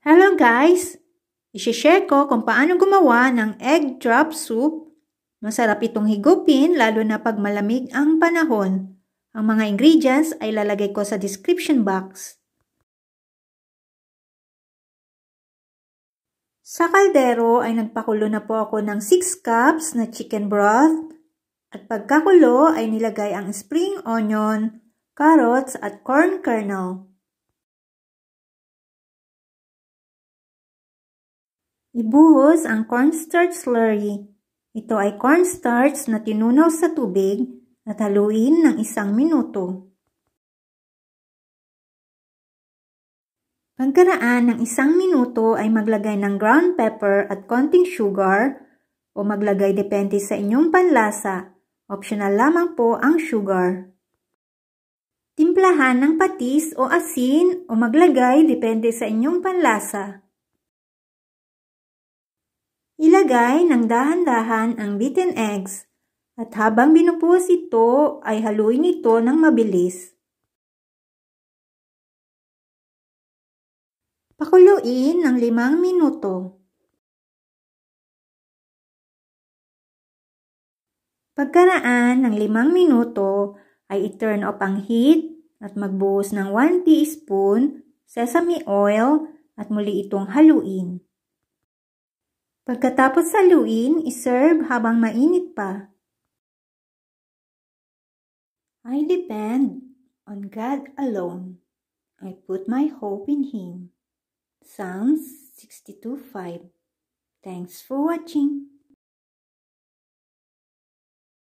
Hello guys! I-share ko kung paano gumawa ng egg drop soup. Masarap itong higupin lalo na pag malamig ang panahon. Ang mga ingredients ay lalagay ko sa description box. Sa kaldero ay nagpakulo na po ako ng 6 cups na chicken broth. At pagkakulo ay nilagay ang spring onion, carrots at corn kernel. Ibuhos ang cornstarch slurry. Ito ay cornstarch na tinunaw sa tubig at haluin ng 1 minuto. Pagkaraan ng 1 minuto ay maglagay ng ground pepper at konting sugar o maglagay depende sa inyong panlasa. Optional lamang po ang sugar. Timplahan ng patis o asin o maglagay depende sa inyong panlasa. Ilagay ng dahan-dahan ang beaten eggs at habang binubuhos ito ay haluin ito ng mabilis. Pakuluin ng 5 minuto. Pagkaraan ng 5 minuto ay i-turn off ang heat at magbuhos ng 1 teaspoon sesame oil at muli itong haluin. Pagkatapos haluin, iserve habang mainit pa. I depend on God alone. I put my hope in Him. Psalms 62:5. Thanks for watching.